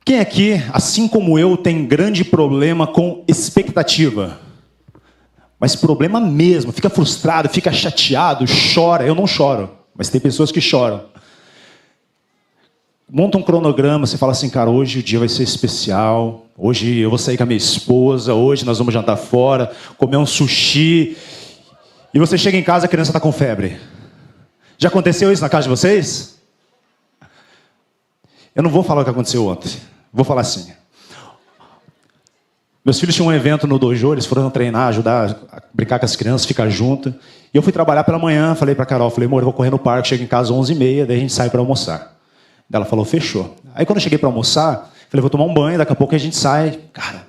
Quem aqui, assim como eu, tem grande problema com expectativa? Mas problema mesmo, fica frustrado, fica chateado, chora. Eu não choro, mas tem pessoas que choram. Monta um cronograma, você fala assim, cara, hoje o dia vai ser especial, hoje eu vou sair com a minha esposa, hoje nós vamos jantar fora, comer um sushi. E você chega em casa, a criança está com febre. Já aconteceu isso na casa de vocês? Eu não vou falar o que aconteceu ontem. Vou falar assim. Meus filhos tinham um evento no dojo, eles foram treinar, ajudar a brincar com as crianças, ficar junto. E eu fui trabalhar pela manhã, falei pra Carol, amor, eu vou correr no parque, chego em casa às 11h30, daí a gente sai para almoçar. Ela falou, fechou. Aí quando eu cheguei para almoçar, falei, vou tomar um banho, daqui a pouco a gente sai. Cara,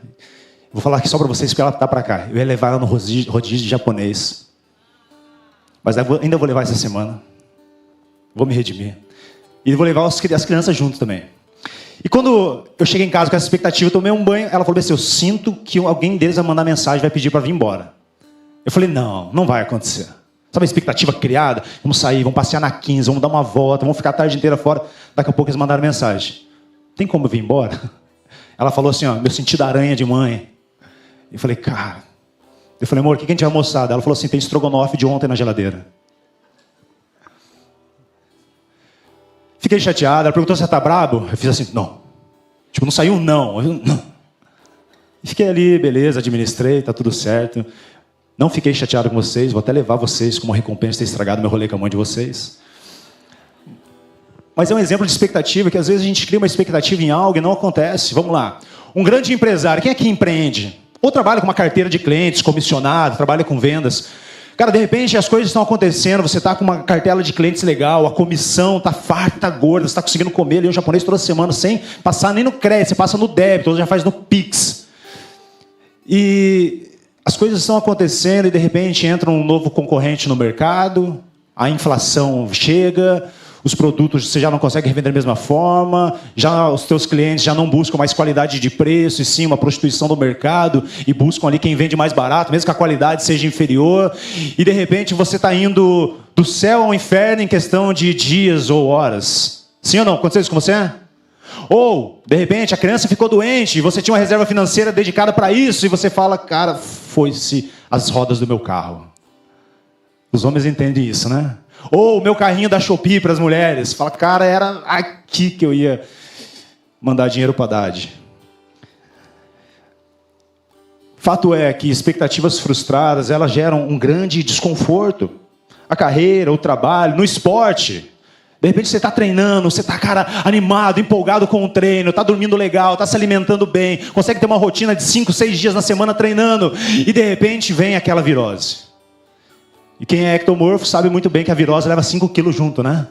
vou falar aqui só para vocês, porque ela tá para cá. Eu ia levar ela no rodízio de japonês. Mas ainda vou levar essa semana. Vou me redimir. E vou levar as crianças junto também. E quando eu cheguei em casa com essa expectativa, eu tomei um banho, ela falou assim, eu sinto que alguém deles vai mandar mensagem, vai pedir para vir embora. Eu falei, não vai acontecer. Sabe a expectativa criada? Vamos sair, vamos passear na 15, vamos dar uma volta, vamos ficar a tarde inteira fora. Daqui a pouco eles mandaram mensagem. Tem como eu vir embora? Ela falou assim, meu sentido aranha de mãe. Eu falei, cara... Eu falei, amor, o que a gente vai almoçar? Ela falou assim, tem estrogonofe de ontem na geladeira. Fiquei chateado, ela perguntou se você tá brabo. Eu fiz assim, não. Tipo, não saiu um não. Não. E fiquei ali, beleza, administrei, tá tudo certo. Não fiquei chateado com vocês, vou até levar vocês como recompensa de ter estragado meu rolê com a mãe de vocês. Mas é um exemplo de expectativa, que às vezes a gente cria uma expectativa em algo e não acontece. Vamos lá. Um grande empresário, quem é que empreende? Ou trabalha com uma carteira de clientes, comissionado, trabalha com vendas. Cara, de repente as coisas estão acontecendo, você está com uma cartela de clientes legal, a comissão está farta, está gorda, você está conseguindo comer ali um japonês toda semana sem passar nem no crédito, você passa no débito, ou já faz no Pix. E as coisas estão acontecendo e de repente entra um novo concorrente no mercado, a inflação chega, os produtos você já não consegue revender da mesma forma, já os teus clientes já não buscam mais qualidade de preço, e sim uma prostituição do mercado, e buscam ali quem vende mais barato, mesmo que a qualidade seja inferior, e de repente você está indo do céu ao inferno em questão de dias ou horas. Sim ou não? Aconteceu isso com você? Ou, de repente, a criança ficou doente, e você tinha uma reserva financeira dedicada para isso, e você fala, cara, foi-se as rodas do meu carro. Os homens entendem isso, né? Ou o meu carrinho da Shopee para as mulheres. Fala, cara, era aqui que eu ia mandar dinheiro para a Haddad. Fato é que expectativas frustradas, elas geram um grande desconforto. A carreira, o trabalho, no esporte. De repente você está treinando, você está, cara, animado, empolgado com o treino, está dormindo legal, está se alimentando bem, consegue ter uma rotina de 5, 6 dias na semana treinando, e de repente vem aquela virose. E quem é ectomorfo sabe muito bem que a virose leva 5 quilos junto, né?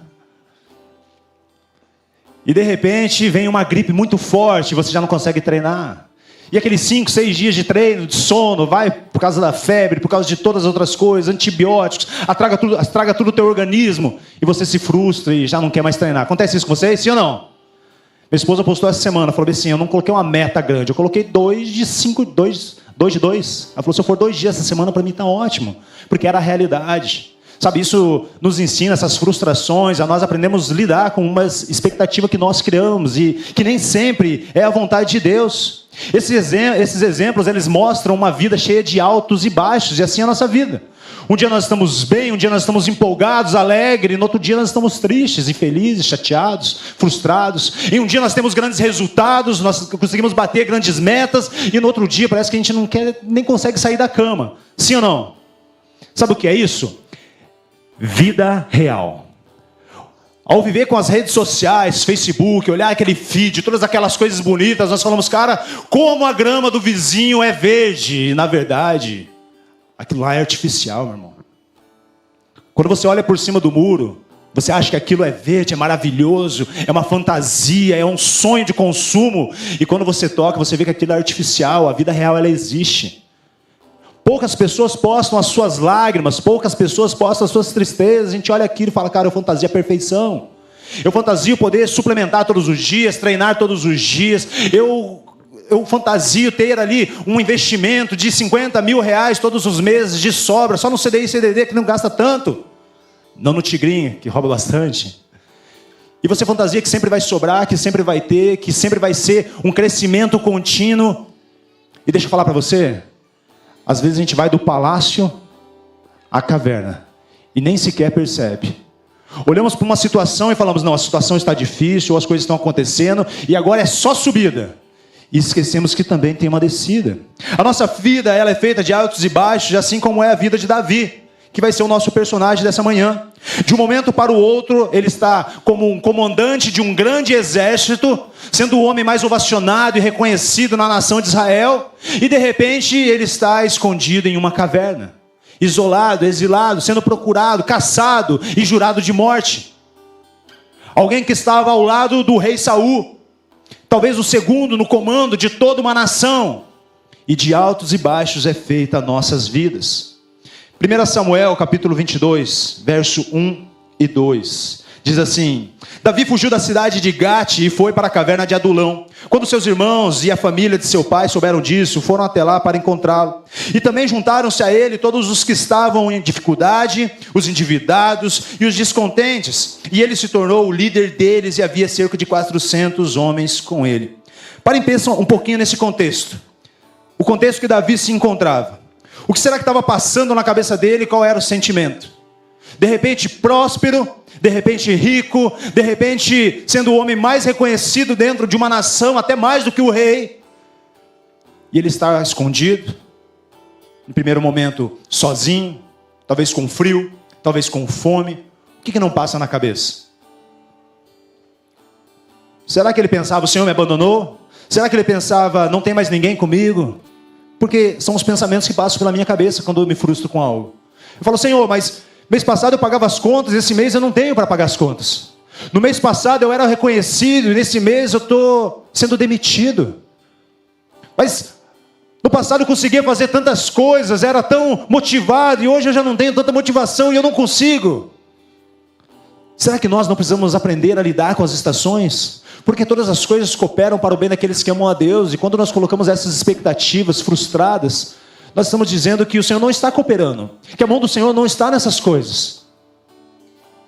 E de repente vem uma gripe muito forte e você já não consegue treinar. E aqueles 5, 6 dias de treino, de sono, vai por causa da febre, por causa de todas as outras coisas, antibióticos, estraga tudo o teu organismo. E você se frustra e já não quer mais treinar. Acontece isso com vocês? Sim ou não? Minha esposa postou essa semana, falou assim, eu não coloquei uma meta grande, eu coloquei 2 de 5, 2 de 2. Ela falou, se eu for 2 dias essa semana, para mim está ótimo. Porque era a realidade. Sabe, isso nos ensina essas frustrações, a nós aprendemos a lidar com uma expectativa que nós criamos e que nem sempre é a vontade de Deus. Esses exemplos, eles mostram uma vida cheia de altos e baixos, e assim é a nossa vida. Um dia nós estamos bem, um dia nós estamos empolgados, alegres, e no outro dia nós estamos tristes, infelizes, chateados, frustrados. E um dia nós temos grandes resultados, nós conseguimos bater grandes metas, e no outro dia parece que a gente não quer, nem consegue sair da cama. Sim ou não? Sabe o que é isso? Vida real. Ao viver com as redes sociais, Facebook, olhar aquele feed, todas aquelas coisas bonitas, nós falamos, cara, como a grama do vizinho é verde. E, na verdade, aquilo lá é artificial, meu irmão. Quando você olha por cima do muro, você acha que aquilo é verde, é maravilhoso, é uma fantasia, é um sonho de consumo. E quando você toca, você vê que aquilo é artificial, a vida real ela existe. Poucas pessoas postam as suas lágrimas, poucas pessoas postam as suas tristezas. A gente olha aquilo e fala, cara, eu fantasio a perfeição. Eu fantasio poder suplementar todos os dias, treinar todos os dias. Eu fantasio ter ali um investimento de 50 mil reais todos os meses de sobra, só no CDI e CDD que não gasta tanto. Não no Tigrinho, que rouba bastante. E você fantasia que sempre vai sobrar, que sempre vai ter, que sempre vai ser um crescimento contínuo. E deixa eu falar para você, às vezes a gente vai do palácio à caverna e nem sequer percebe. Olhamos para uma situação e falamos, não, a situação está difícil, ou as coisas estão acontecendo, e agora é só subida. E esquecemos que também tem uma descida. A nossa vida, ela é feita de altos e baixos, assim como é a vida de Davi, que vai ser o nosso personagem dessa manhã. De um momento para o outro, ele está como um comandante de um grande exército, sendo o homem mais ovacionado e reconhecido na nação de Israel, e de repente ele está escondido em uma caverna, isolado, exilado, sendo procurado, caçado e jurado de morte. Alguém que estava ao lado do rei Saul, talvez o segundo no comando de toda uma nação. E de altos e baixos é feita nossas vidas. 1 Samuel capítulo 22, verso 1 e 2. Diz assim: Davi fugiu da cidade de Gate e foi para a caverna de Adulão. Quando seus irmãos e a família de seu pai souberam disso, foram até lá para encontrá-lo. E também juntaram-se a ele todos os que estavam em dificuldade, os endividados e os descontentes. E ele se tornou o líder deles e havia cerca de 400 homens com ele. Parem e pensem um pouquinho nesse contexto. O contexto que Davi se encontrava. O que será que estava passando na cabeça dele? Qual era o sentimento? De repente próspero, de repente rico, de repente sendo o homem mais reconhecido dentro de uma nação, até mais do que o rei. E ele está escondido, no primeiro momento sozinho, talvez com frio, talvez com fome. O que não passa na cabeça? Será que ele pensava, o Senhor me abandonou? Será que ele pensava, não tem mais ninguém comigo? Porque são os pensamentos que passam pela minha cabeça quando eu me frustro com algo. Eu falo, Senhor, mas mês passado eu pagava as contas, esse mês eu não tenho para pagar as contas. No mês passado eu era reconhecido, e nesse mês eu estou sendo demitido. Mas no passado eu conseguia fazer tantas coisas, era tão motivado, e hoje eu já não tenho tanta motivação e eu não consigo. Será que nós não precisamos aprender a lidar com as estações? Porque todas as coisas cooperam para o bem daqueles que amam a Deus. E quando nós colocamos essas expectativas frustradas, nós estamos dizendo que o Senhor não está cooperando, que a mão do Senhor não está nessas coisas.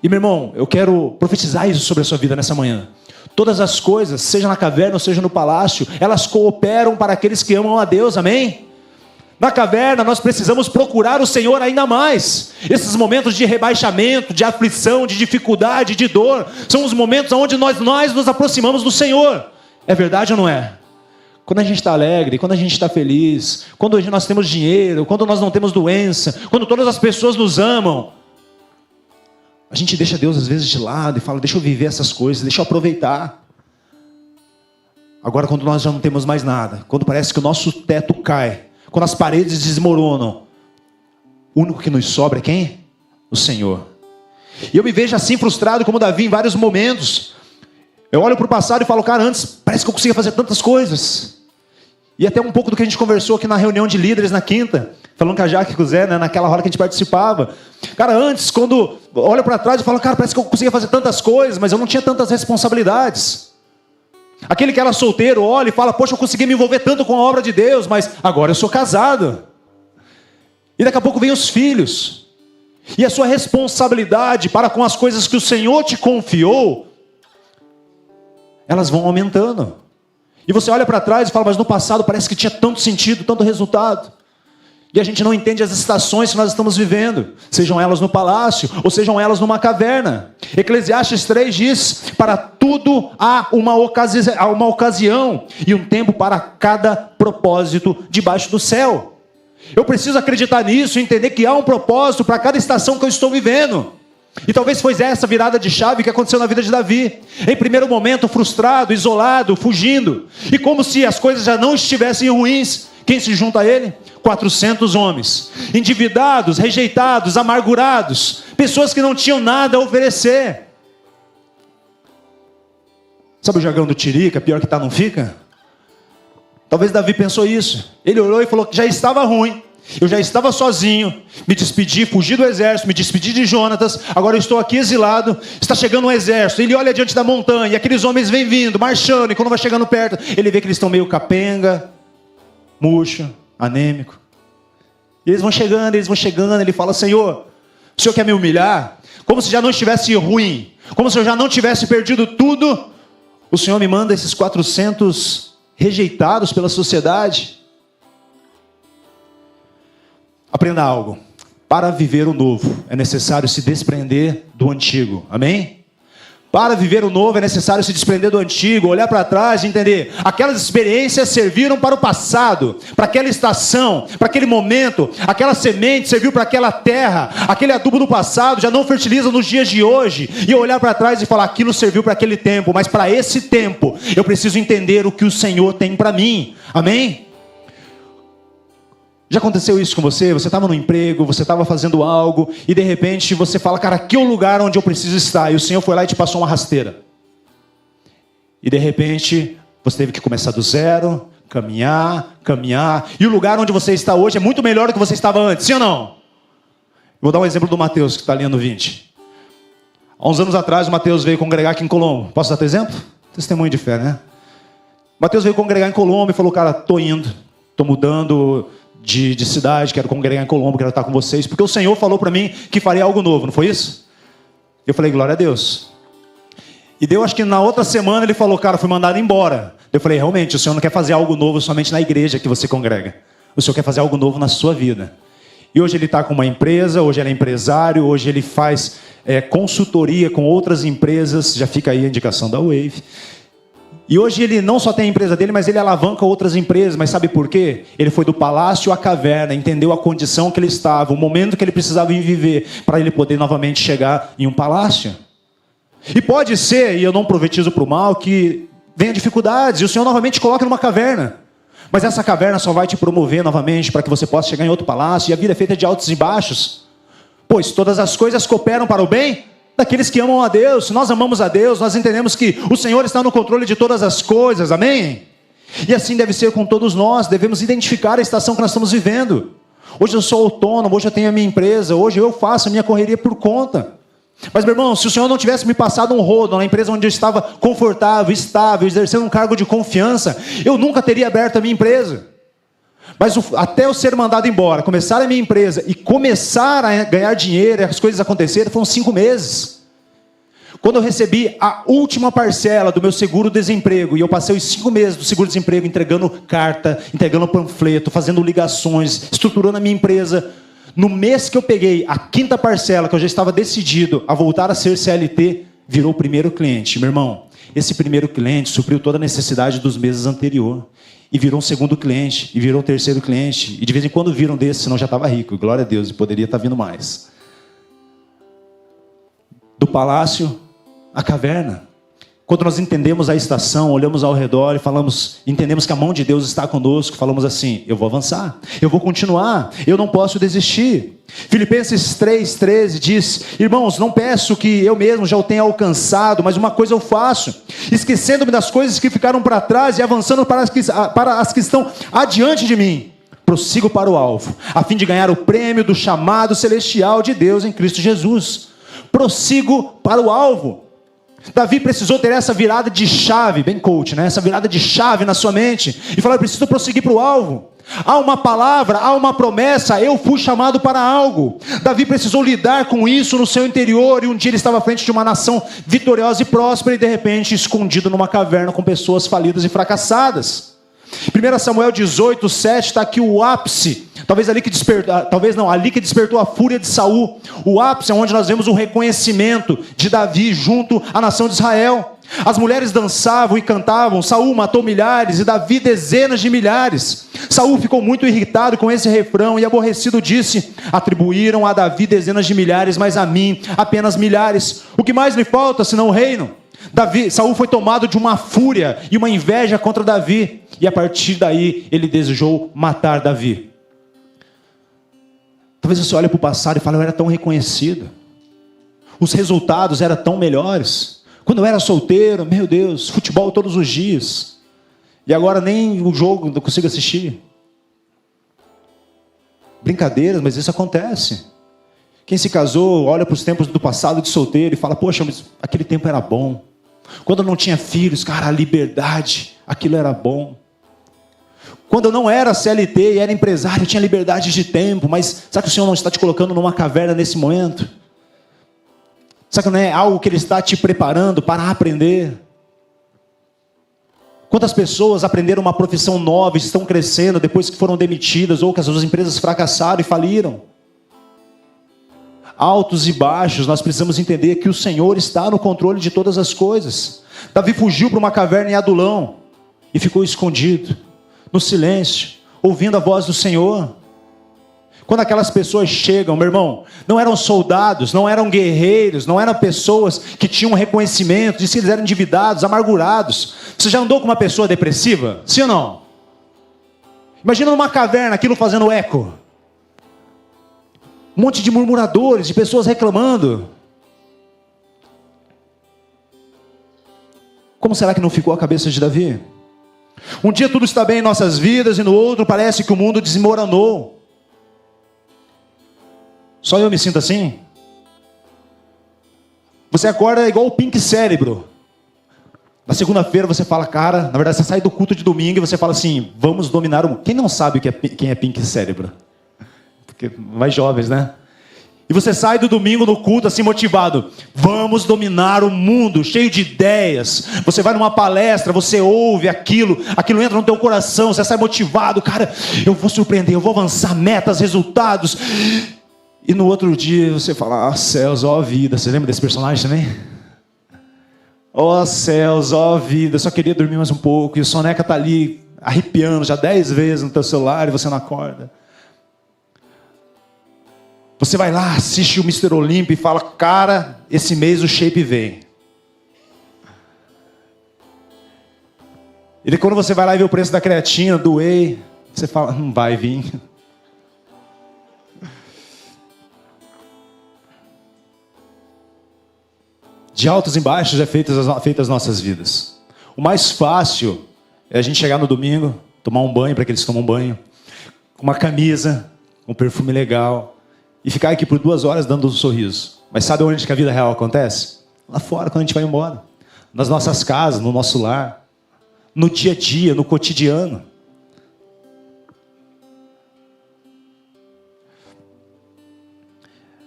E meu irmão, eu quero profetizar isso sobre a sua vida nessa manhã. Todas as coisas, seja na caverna ou seja no palácio, elas cooperam para aqueles que amam a Deus, amém? Na caverna nós precisamos procurar o Senhor ainda mais. Esses momentos de rebaixamento, de aflição, de dificuldade, de dor, são os momentos onde nós nos aproximamos do Senhor. É verdade ou não é? Quando a gente está alegre, quando a gente está feliz, quando nós temos dinheiro, quando nós não temos doença, quando todas as pessoas nos amam, a gente deixa Deus às vezes de lado e fala, deixa eu viver essas coisas, deixa eu aproveitar. Agora quando nós já não temos mais nada, quando parece que o nosso teto cai, quando as paredes desmoronam, o único que nos sobra é quem? O Senhor. E eu me vejo assim frustrado como Davi em vários momentos. Eu olho para o passado e falo, cara, antes parece que eu conseguia fazer tantas coisas. E até um pouco do que a gente conversou aqui na reunião de líderes na quinta, falando com a Jaque e com o Zé, né, naquela hora que a gente participava. Cara, antes, quando eu olho para trás e falo, cara, parece que eu conseguia fazer tantas coisas, mas eu não tinha tantas responsabilidades. Aquele que era solteiro olha e fala, poxa, eu consegui me envolver tanto com a obra de Deus, mas agora eu sou casado. E daqui a pouco vem os filhos. E a sua responsabilidade para com as coisas que o Senhor te confiou, elas vão aumentando. E você olha para trás e fala, mas no passado parece que tinha tanto sentido, tanto resultado. E a gente não entende as estações que nós estamos vivendo, sejam elas no palácio ou sejam elas numa caverna. Eclesiastes 3 diz, para tudo há uma ocasião e um tempo para cada propósito debaixo do céu. Eu preciso acreditar nisso e entender que há um propósito para cada estação que eu estou vivendo. E talvez foi essa virada de chave que aconteceu na vida de Davi. Em primeiro momento frustrado, isolado, fugindo. E como se as coisas já não estivessem ruins, quem se junta a ele? 400 homens. Endividados, rejeitados, amargurados. Pessoas que não tinham nada a oferecer. Sabe o jargão do Tirica, pior que tá não fica? Talvez Davi pensou isso. Ele olhou e falou que já estava ruim. Eu já estava sozinho, me despedi, fugi do exército, me despedi de Jonatas, agora eu estou aqui exilado, está chegando um exército, ele olha diante da montanha, e aqueles homens vêm vindo, marchando, e quando vai chegando perto, ele vê que eles estão meio capenga, murcho, anêmico. E eles vão chegando, ele fala, Senhor, o Senhor quer me humilhar? Como se já não estivesse ruim, Como se eu já não tivesse perdido tudo, o Senhor me manda esses 400 rejeitados pela sociedade. Aprenda algo. Para viver o novo, é necessário se desprender do antigo. Amém? Para viver o novo, é necessário se desprender do antigo, olhar para trás e entender. Aquelas experiências serviram para o passado, para aquela estação, para aquele momento. Aquela semente serviu para aquela terra. Aquele adubo do passado já não fertiliza nos dias de hoje. E eu olhar para trás e falar, aquilo serviu para aquele tempo. Mas para esse tempo, eu preciso entender o que o Senhor tem para mim. Amém? Já aconteceu isso com você? Você estava no emprego, você estava fazendo algo e de repente você fala, cara, aqui é o lugar onde eu preciso estar. E o Senhor foi lá e te passou uma rasteira. E de repente você teve que começar do zero, caminhar. E o lugar onde você está hoje é muito melhor do que você estava antes, sim ou não? Vou dar um exemplo do Mateus que está ali no 20. Há uns anos atrás o Mateus veio congregar aqui em Colombo. Posso dar teu exemplo? Testemunho de fé, né? Mateus veio congregar em Colombo e falou, cara, estou indo, estou mudando de cidade, quero congregar em Colombo, quero estar com vocês, porque o Senhor falou para mim que faria algo novo, não foi isso? Eu falei, glória a Deus. E Deus, acho que na outra semana ele falou, cara, fui mandado embora. Eu falei, realmente, o Senhor não quer fazer algo novo somente na igreja que você congrega. O Senhor quer fazer algo novo na sua vida. E hoje ele está com uma empresa, hoje ele é empresário, hoje ele faz consultoria com outras empresas, já fica aí a indicação da Wave. E hoje ele não só tem a empresa dele, mas ele alavanca outras empresas. Mas sabe por quê? Ele foi do palácio à caverna, entendeu a condição que ele estava, o momento que ele precisava viver, para ele poder novamente chegar em um palácio. E pode ser, e eu não profetizo para o mal, que venha dificuldades, e o Senhor novamente te coloca numa caverna. Mas essa caverna só vai te promover novamente, para que você possa chegar em outro palácio, e a vida é feita de altos e baixos. Pois todas as coisas cooperam para o bem daqueles que amam a Deus. Se nós amamos a Deus, nós entendemos que o Senhor está no controle de todas as coisas, amém? E assim deve ser com todos nós, devemos identificar a estação que nós estamos vivendo. Hoje eu sou autônomo, hoje eu tenho a minha empresa, hoje eu faço a minha correria por conta. Mas meu irmão, se o Senhor não tivesse me passado um rodo na empresa onde eu estava confortável, estável, exercendo um cargo de confiança, eu nunca teria aberto a minha empresa. Mas até eu ser mandado embora, começar a minha empresa e começar a ganhar dinheiro e as coisas acontecerem, foram 5 meses. Quando eu recebi a última parcela do meu seguro-desemprego, e eu passei os 5 meses do seguro-desemprego entregando carta, entregando panfleto, fazendo ligações, estruturando a minha empresa. No mês que eu peguei a 5ª parcela, que eu já estava decidido a voltar a ser CLT, virou o primeiro cliente. Meu irmão, esse primeiro cliente supriu toda a necessidade dos meses anteriores. E virou um segundo cliente, e virou um terceiro cliente. E de vez em quando viram desse, senão já estava rico. Glória a Deus, e poderia estar vindo mais. Do palácio à caverna. Quando nós entendemos a estação, olhamos ao redor e entendemos que a mão de Deus está conosco, falamos assim, eu vou avançar, eu vou continuar, eu não posso desistir. Filipenses 3,13 diz, irmãos, não peço que eu mesmo já o tenha alcançado, mas uma coisa eu faço, esquecendo-me das coisas que ficaram para trás e avançando para as que estão adiante de mim. Prossigo para o alvo, a fim de ganhar o prêmio do chamado celestial de Deus em Cristo Jesus. Prossigo para o alvo. Davi precisou ter essa virada de chave, bem coach, né? Essa virada de chave na sua mente e falar, eu preciso prosseguir para o alvo. Há uma palavra, há uma promessa, eu fui chamado para algo. Davi precisou lidar com isso no seu interior, e um dia ele estava à frente de uma nação vitoriosa e próspera, e de repente escondido numa caverna com pessoas falidas e fracassadas. 1 Samuel 18:7 está aqui o ápice, ali que despertou a fúria de Saul. O ápice é onde nós vemos o reconhecimento de Davi junto à nação de Israel. As mulheres dançavam e cantavam, Saul matou milhares e Davi dezenas de milhares. Saul ficou muito irritado com esse refrão e aborrecido disse, atribuíram a Davi dezenas de milhares, mas a mim apenas milhares. O que mais lhe falta senão o reino? Saul foi tomado de uma fúria e uma inveja contra Davi, e a partir daí ele desejou matar Davi. Talvez você olhe para o passado e fale, eu era tão reconhecido, os resultados eram tão melhores, quando eu era solteiro, meu Deus, futebol todos os dias, e agora nem o jogo não consigo assistir. Brincadeiras, mas isso acontece. Quem se casou, olha para os tempos do passado de solteiro e fala, poxa, mas aquele tempo era bom. Quando eu não tinha filhos, cara, a liberdade, aquilo era bom. Quando eu não era CLT e era empresário, eu tinha liberdade de tempo, mas será que o Senhor não está te colocando numa caverna nesse momento? Será que não é algo que Ele está te preparando para aprender? Quantas pessoas aprenderam uma profissão nova e estão crescendo depois que foram demitidas ou que as suas empresas fracassaram e faliram? Altos e baixos, nós precisamos entender que o Senhor está no controle de todas as coisas. Davi fugiu para uma caverna em Adulão e ficou escondido, no silêncio, ouvindo a voz do Senhor. Quando aquelas pessoas chegam, meu irmão, não eram soldados, não eram guerreiros, não eram pessoas que tinham reconhecimento, de se eles eram endividados, amargurados. Você já andou com uma pessoa depressiva? Sim ou não? Imagina numa caverna, aquilo fazendo eco. Um monte de murmuradores, de pessoas reclamando. Como será que não ficou a cabeça de Davi? Um dia tudo está bem em nossas vidas e no outro parece que o mundo desmoronou. Só eu me sinto assim? Você acorda igual o Pink Cérebro. Na segunda-feira você fala, cara, na verdade você sai do culto de domingo e você fala assim, vamos dominar o mundo. Quem não sabe o que quem é Pink Cérebro? Porque mais jovens, né? E você sai do domingo no culto assim motivado. Vamos dominar o mundo, cheio de ideias. Você vai numa palestra, você ouve aquilo entra no teu coração, você sai motivado. Cara, eu vou surpreender, eu vou avançar metas, resultados. E no outro dia você fala, céus, ó vida. Você lembra desse personagem também? Ó céus, ó vida, eu só queria dormir mais um pouco. E o soneca está ali arrepiando já 10 vezes no teu celular e você não acorda. Você vai lá, assiste o Mr. Olympia e fala, cara, esse mês o shape vem. E quando você vai lá e vê o preço da creatina, do whey, você fala, não vai vir. De altos e baixos é feitas as nossas vidas. O mais fácil é a gente chegar no domingo, tomar um banho, para aqueles que tomam banho, com uma camisa, um perfume legal, e ficar aqui por 2 horas dando um sorriso. Mas sabe onde que a vida real acontece? Lá fora, quando a gente vai embora. Nas nossas casas, no nosso lar, no dia a dia, no cotidiano.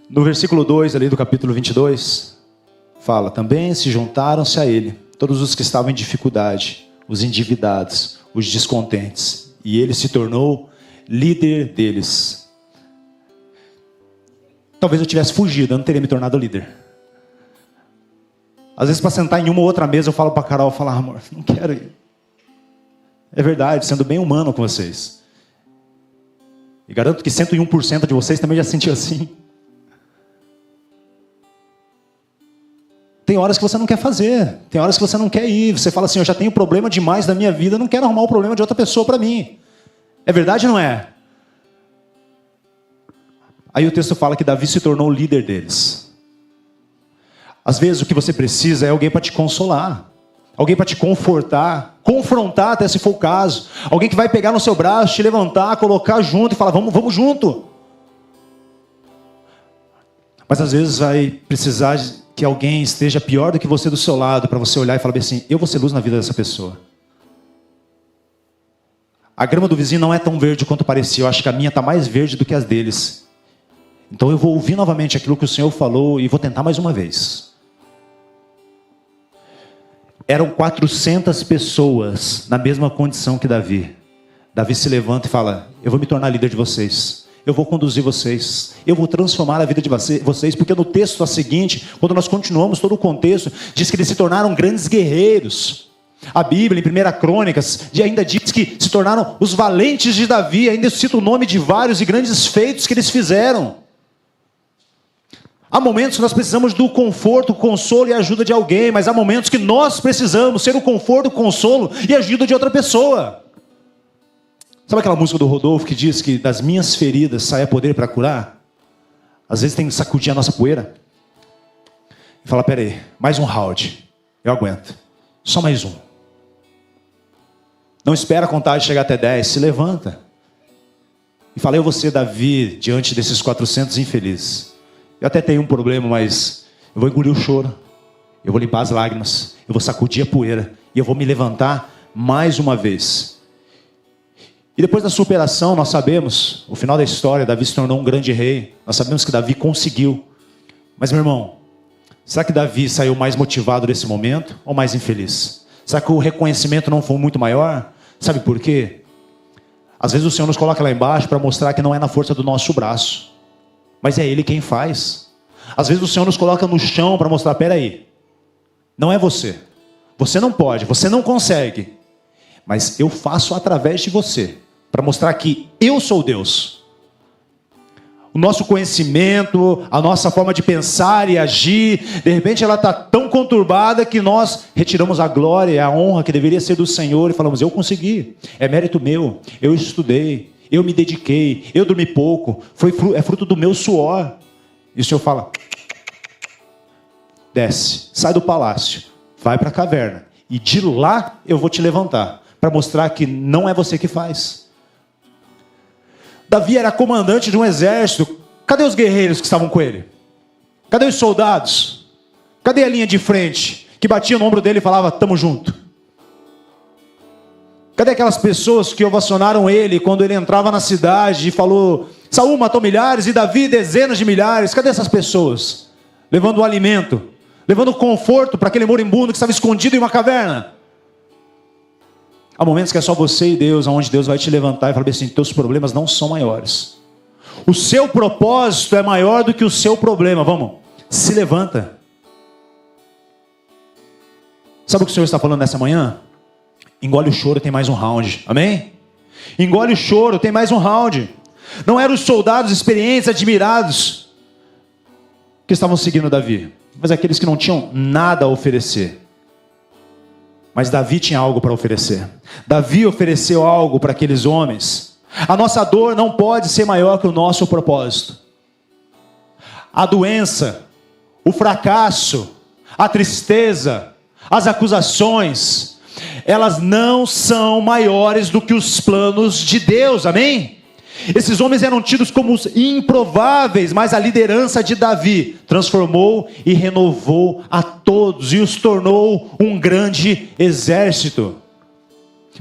No versículo 2 ali do capítulo 22... fala, também se juntaram-se a ele todos os que estavam em dificuldade, os endividados, os descontentes, e ele se tornou líder deles. Talvez eu tivesse fugido, eu não teria me tornado líder. Às vezes para sentar em uma ou outra mesa eu falo para a Carol, amor, não quero ir. É verdade, sendo bem humano com vocês. E garanto que 101% de vocês também já sentiu assim. Tem horas que você não quer fazer, tem horas que você não quer ir. Você fala assim, eu já tenho problema demais na minha vida, não quero arrumar o problema de outra pessoa para mim. É verdade ou não é? Aí o texto fala que Davi se tornou o líder deles. Às vezes o que você precisa é alguém para te consolar, alguém para te confortar, confrontar até se for o caso. Alguém que vai pegar no seu braço, te levantar, colocar junto e falar, vamos junto. Mas às vezes vai precisar que alguém esteja pior do que você do seu lado, para você olhar e falar assim, eu vou ser luz na vida dessa pessoa. A grama do vizinho não é tão verde quanto parecia, eu acho que a minha está mais verde do que as deles. Então eu vou ouvir novamente aquilo que o Senhor falou e vou tentar mais uma vez. Eram 400 pessoas na mesma condição que Davi. Davi se levanta e fala, eu vou me tornar líder de vocês. Eu vou conduzir vocês, eu vou transformar a vida de vocês, porque no texto a seguinte, quando nós continuamos todo o contexto, diz que eles se tornaram grandes guerreiros. A Bíblia, em 1 Crônicas, ainda diz que se tornaram os valentes de Davi, ainda cita o nome de vários e grandes feitos que eles fizeram. Há momentos que nós precisamos do conforto, consolo e ajuda de alguém, mas há momentos que nós precisamos ser o conforto, consolo e ajuda de outra pessoa. Sabe aquela música do Rodolfo que diz que das minhas feridas sai poder para curar? Às vezes tem que sacudir a nossa poeira e falar, peraí, mais um round, eu aguento, só mais um. Não espera a contagem chegar até 10, se levanta e fala, eu vou ser Davi diante desses 400 infelizes. Eu até tenho um problema, mas eu vou engolir o choro, eu vou limpar as lágrimas, eu vou sacudir a poeira e eu vou me levantar mais uma vez. E depois da superação, nós sabemos, o final da história, Davi se tornou um grande rei. Nós sabemos que Davi conseguiu. Mas, meu irmão, Será que Davi saiu mais motivado desse momento ou mais infeliz? Será que o reconhecimento não foi muito maior? Sabe por quê? Às vezes o Senhor nos coloca lá embaixo para mostrar que não é na força do nosso braço, mas é Ele quem faz. Às vezes o Senhor nos coloca no chão para mostrar, peraí, não é você. Você não pode, você não consegue. Mas eu faço através de você, para mostrar que eu sou Deus. O nosso conhecimento, a nossa forma de pensar e agir, de repente ela está tão conturbada que nós retiramos a glória e a honra que deveria ser do Senhor e falamos, eu consegui, é mérito meu, eu estudei, eu me dediquei, eu dormi pouco, é fruto do meu suor. E o Senhor fala, desce, sai do palácio, vai para a caverna, e de lá eu vou te levantar, para mostrar que não é você que faz. Davi era comandante de um exército. Cadê os guerreiros que estavam com ele? Cadê os soldados? Cadê a linha de frente que batia no ombro dele e falava, tamo junto? Cadê aquelas pessoas que ovacionaram ele quando ele entrava na cidade e falou, Saul matou milhares e Davi dezenas de milhares? Cadê essas pessoas? Levando o alimento, levando o conforto para aquele moribundo que estava escondido em uma caverna. Há momentos que é só você e Deus, onde Deus vai te levantar e falar assim, teus problemas não são maiores. O seu propósito é maior do que o seu problema. Vamos, se levanta. Sabe o que o Senhor está falando nessa manhã? Engole o choro, tem mais um round. Amém? Engole o choro, tem mais um round. Não eram os soldados experientes, admirados, que estavam seguindo Davi, mas aqueles que não tinham nada a oferecer. Mas Davi tinha algo para oferecer. Davi ofereceu algo para aqueles homens. A nossa dor não pode ser maior que o nosso propósito. A doença, o fracasso, a tristeza, as acusações, elas não são maiores do que os planos de Deus, amém? Esses homens eram tidos como os improváveis, mas a liderança de Davi transformou e renovou a todos e os tornou um grande exército.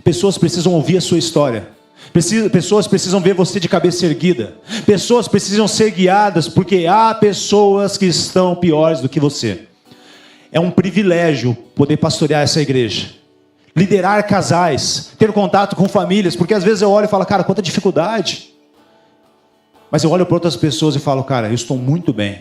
Pessoas precisam ouvir a sua história. Pessoas precisam ver você de cabeça erguida. Pessoas precisam ser guiadas, porque há pessoas que estão piores do que você. É um privilégio poder pastorear essa igreja, liderar casais, ter contato com famílias, porque às vezes eu olho e falo, cara, quanta dificuldade. Mas eu olho para outras pessoas e falo, cara, eu estou muito bem.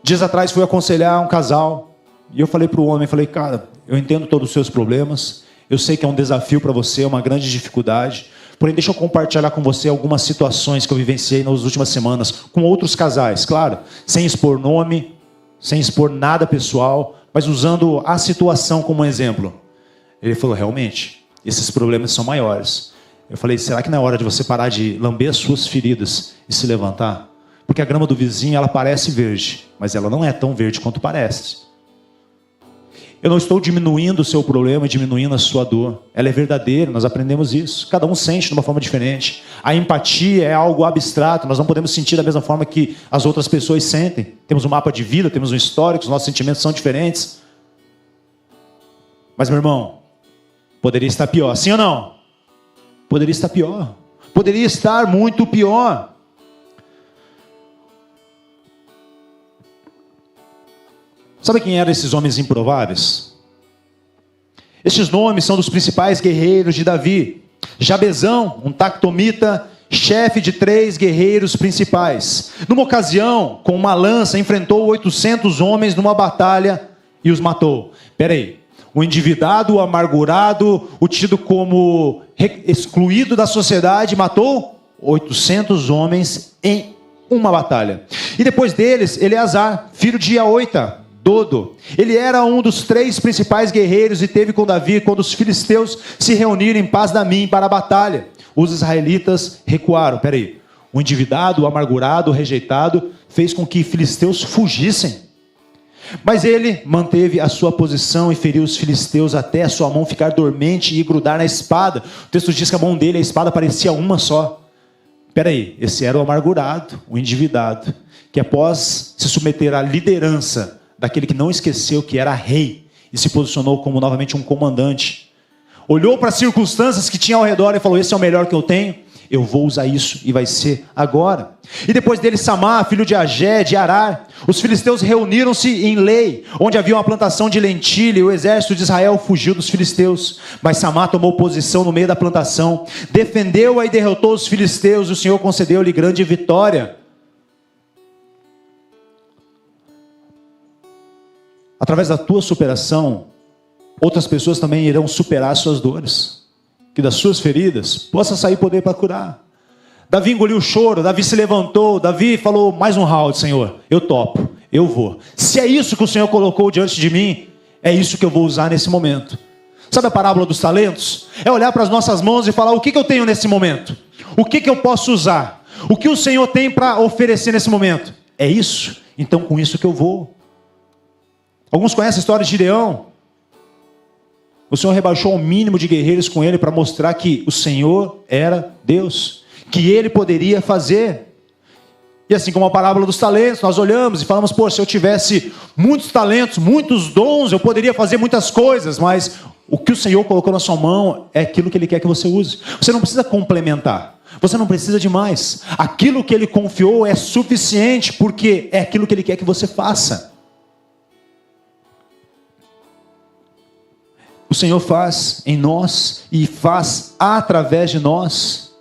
Dias atrás fui aconselhar um casal, e eu falei para o homem, falei, cara, eu entendo todos os seus problemas, eu sei que é um desafio para você, é uma grande dificuldade, porém deixa eu compartilhar com você algumas situações que eu vivenciei nas últimas semanas, com outros casais, claro, sem expor nome, sem expor nada pessoal, mas usando a situação como exemplo. Ele falou, realmente, esses problemas são maiores. Eu falei, será que não é hora de você parar de lamber as suas feridas e se levantar? Porque a grama do vizinho, ela parece verde, mas ela não é tão verde quanto parece. Eu não estou diminuindo o seu problema, diminuindo a sua dor. Ela é verdadeira, nós aprendemos isso. Cada um sente de uma forma diferente. A empatia é algo abstrato, nós não podemos sentir da mesma forma que as outras pessoas sentem. Temos um mapa de vida, temos um histórico, os nossos sentimentos são diferentes. Mas, meu irmão, poderia estar pior, sim ou não? Poderia estar pior. Poderia estar muito pior. Sabe quem eram esses homens improváveis? Estes nomes são dos principais guerreiros de Davi. Jabezão, um tactomita, chefe de 3 guerreiros principais. Numa ocasião, com uma lança, enfrentou 800 homens numa batalha e os matou. Espera aí. O endividado, o amargurado, o tido como excluído da sociedade, matou 800 homens em uma batalha. E depois deles, Eleazar, filho de Aoita, Dodo. Ele era um dos 3 principais guerreiros e teve com Davi quando os filisteus se reuniram em Pas-damim para a batalha. Os israelitas recuaram. Peraí. O endividado, o amargurado, o rejeitado fez com que filisteus fugissem. Mas ele manteve a sua posição e feriu os filisteus até a sua mão ficar dormente e grudar na espada. O texto diz que a mão dele, a espada, parecia uma só. Peraí, esse era o amargurado, o endividado, que após se submeter à liderança daquele que não esqueceu que era rei e se posicionou como novamente um comandante, olhou para as circunstâncias que tinha ao redor e falou, esse é o melhor que eu tenho, eu vou usar isso e vai ser agora. E depois dele Samá, filho de Agé, de Arar, os filisteus reuniram-se em Lei, onde havia uma plantação de lentilha, e o exército de Israel fugiu dos filisteus. Mas Samá tomou posição no meio da plantação, defendeu-a e derrotou os filisteus, e o Senhor concedeu-lhe grande vitória. Através da tua superação, outras pessoas também irão superar suas dores. Que das suas feridas possa sair poder para curar. Davi engoliu o choro, Davi se levantou, Davi falou, mais um round, Senhor, eu topo, eu vou. Se é isso que o Senhor colocou diante de mim, é isso que eu vou usar nesse momento. Sabe a parábola dos talentos? É olhar para as nossas mãos e falar, o que eu tenho nesse momento? O que eu posso usar? O que o Senhor tem para oferecer nesse momento? É isso? Então com isso que eu vou. Alguns conhecem a história de Gideão. O Senhor rebaixou ao mínimo de guerreiros com ele para mostrar que o Senhor era Deus, que ele poderia fazer. E assim como a parábola dos talentos, nós olhamos e falamos, pô, se eu tivesse muitos talentos, muitos dons, eu poderia fazer muitas coisas, mas o que o Senhor colocou na sua mão é aquilo que Ele quer que você use. Você não precisa complementar, você não precisa de mais. Aquilo que Ele confiou é suficiente, porque é aquilo que Ele quer que você faça. O Senhor faz em nós e faz através de nós.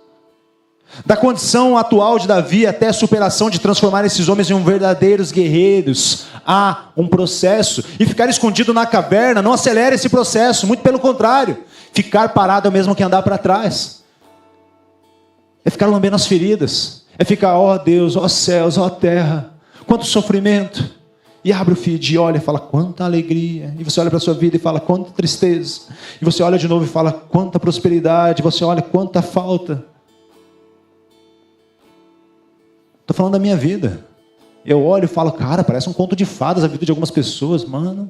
Da condição atual de Davi até a superação de transformar esses homens em verdadeiros guerreiros, há um processo. E ficar escondido na caverna não acelera esse processo, muito pelo contrário. Ficar parado é o mesmo que andar para trás. É ficar lambendo as feridas. É ficar, ó Deus, ó céus, ó terra, quanto sofrimento. E abre o feed e olha e fala, quanta alegria. E você olha para a sua vida e fala, quanta tristeza. E você olha de novo e fala, quanta prosperidade. Você olha, quanta falta. Estou falando da minha vida. Eu olho e falo, cara, parece um conto de fadas a vida de algumas pessoas, mano.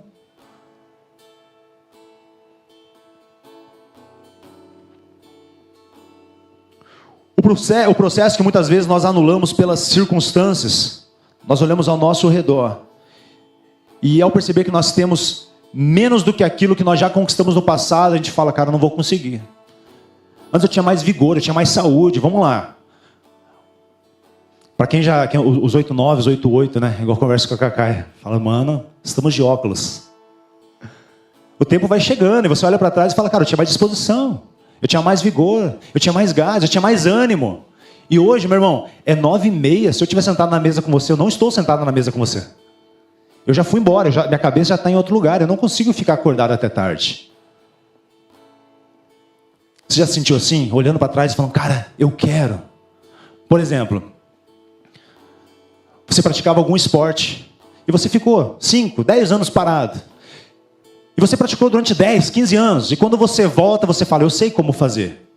O processo que muitas vezes nós anulamos pelas circunstâncias, nós olhamos ao nosso redor. E ao perceber que nós temos menos do que aquilo que nós já conquistamos no passado, a gente fala, cara, não vou conseguir. Antes eu tinha mais vigor, eu tinha mais saúde, vamos lá. Para quem os 8-9, os 8-8, né? Igual conversa com a Cacai. Fala, mano, estamos de óculos. O tempo vai chegando e você olha para trás e fala, cara, eu tinha mais disposição. Eu tinha mais vigor, eu tinha mais gás, eu tinha mais ânimo. E hoje, meu irmão, é 9h30. Se eu estiver sentado na mesa com você, eu não estou sentado na mesa com você. Eu já fui embora, minha cabeça já está em outro lugar. Eu não consigo ficar acordado até tarde. Você já se sentiu assim? Olhando para trás e falando, cara, eu quero. Por exemplo, você praticava algum esporte e você ficou 5, 10 anos parado. E você praticou durante 10, 15 anos. E quando você volta, você fala, eu sei como fazer.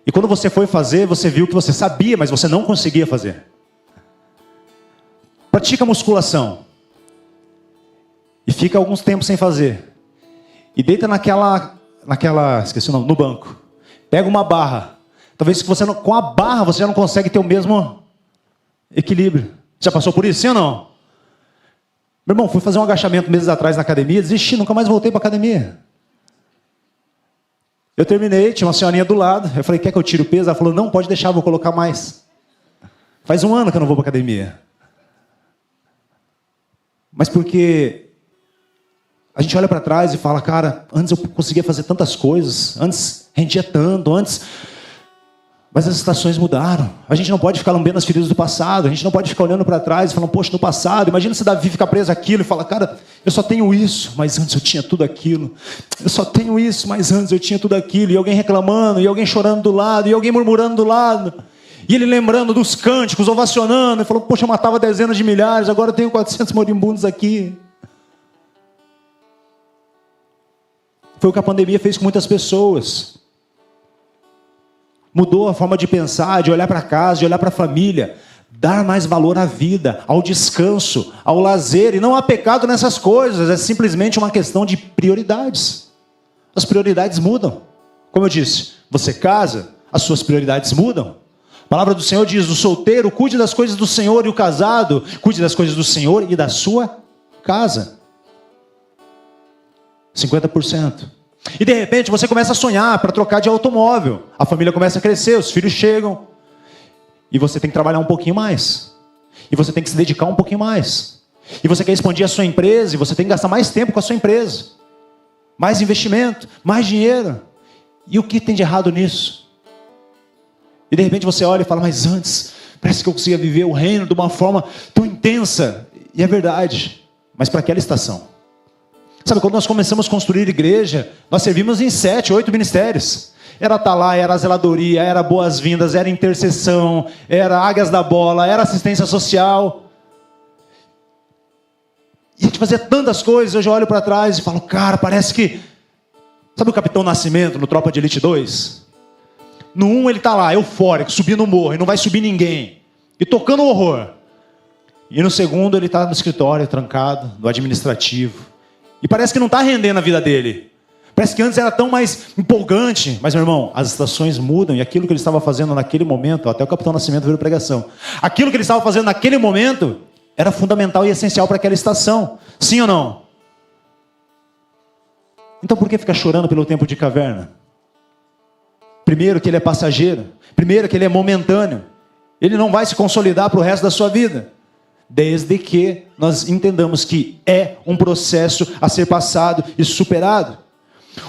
E quando você foi fazer, você viu que você sabia, mas você não conseguia fazer. Pratica musculação. E fica alguns tempos sem fazer. E deita esqueci o nome, no banco. Pega uma barra. Talvez com a barra você já não consegue ter o mesmo equilíbrio. Já passou por isso, sim ou não? Meu irmão, fui fazer um agachamento meses atrás na academia, desisti, nunca mais voltei para a academia. Eu terminei, tinha uma senhorinha do lado, eu falei, quer que eu tire o peso? Ela falou, não, pode deixar, vou colocar mais. Faz 1 ano que eu não vou para a academia. Mas porque a gente olha para trás e fala, cara, antes eu conseguia fazer tantas coisas, antes rendia tanto, mas as estações mudaram. A gente não pode ficar lambendo as feridas do passado, a gente não pode ficar olhando para trás e falando, poxa, no passado, imagina se Davi ficar preso àquilo e fala, cara, eu só tenho isso, mas antes eu tinha tudo aquilo. Eu só tenho isso, mas antes eu tinha tudo aquilo. E alguém reclamando, e alguém chorando do lado, e alguém murmurando do lado. E ele lembrando dos cânticos, ovacionando, e falou, poxa, eu matava dezenas de milhares, agora eu tenho 400 moribundos aqui. Foi o que a pandemia fez com muitas pessoas. Mudou a forma de pensar, de olhar para casa, de olhar para a família. Dar mais valor à vida, ao descanso, ao lazer. E não há pecado nessas coisas, é simplesmente uma questão de prioridades. As prioridades mudam. Como eu disse, você casa, as suas prioridades mudam. A palavra do Senhor diz, o solteiro cuide das coisas do Senhor e o casado cuide das coisas do Senhor e da sua casa. 50%. E de repente você começa a sonhar para trocar de automóvel. A família começa a crescer, os filhos chegam. E você tem que trabalhar um pouquinho mais. E você tem que se dedicar um pouquinho mais. E você quer expandir a sua empresa e você tem que gastar mais tempo com a sua empresa. Mais investimento, mais dinheiro. E o que tem de errado nisso? E de repente você olha e fala, mas antes, parece que eu conseguia viver o reino de uma forma tão intensa. E é verdade, mas para aquela estação. Sabe, quando nós começamos a construir igreja, nós servimos em 7, 8 ministérios. Era Atalaia, era zeladoria, era boas-vindas, era intercessão, era águias da bola, era assistência social. E a gente fazia tantas coisas, hoje eu olho para trás e falo, cara, parece que... Sabe o Capitão Nascimento no Tropa de Elite 2? No 1 ele está lá, eufórico, subindo o morro, e não vai subir ninguém. E tocando horror. E no segundo ele está no escritório, trancado, no administrativo. E parece que não está rendendo a vida dele. Parece que antes era tão mais empolgante. Mas, meu irmão, as estações mudam. E aquilo que ele estava fazendo naquele momento, até o Capitão Nascimento virou pregação. Aquilo que ele estava fazendo naquele momento era fundamental e essencial para aquela estação. Sim ou não? Então por que ficar chorando pelo tempo de caverna? Primeiro que ele é passageiro. Primeiro que ele é momentâneo. Ele não vai se consolidar para o resto da sua vida. Desde que nós entendamos que é um processo a ser passado e superado.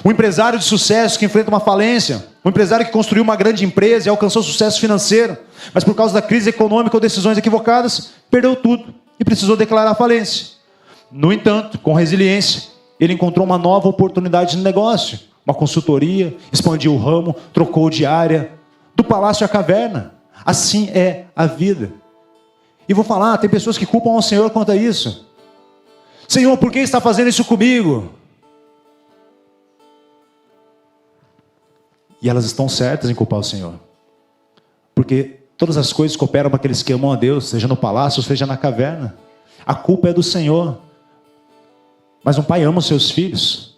Um empresário de sucesso que enfrenta uma falência, um empresário que construiu uma grande empresa e alcançou sucesso financeiro, mas por causa da crise econômica ou decisões equivocadas, perdeu tudo e precisou declarar falência. No entanto, com resiliência, ele encontrou uma nova oportunidade de negócio, uma consultoria, expandiu o ramo, trocou de área, do palácio à caverna. Assim é a vida. E vou falar, tem pessoas que culpam ao Senhor quanto a isso. Senhor, por que está fazendo isso comigo? E elas estão certas em culpar o Senhor. Porque todas as coisas cooperam para aqueles que amam a Deus, seja no palácio, seja na caverna. A culpa é do Senhor. Mas um pai ama os seus filhos.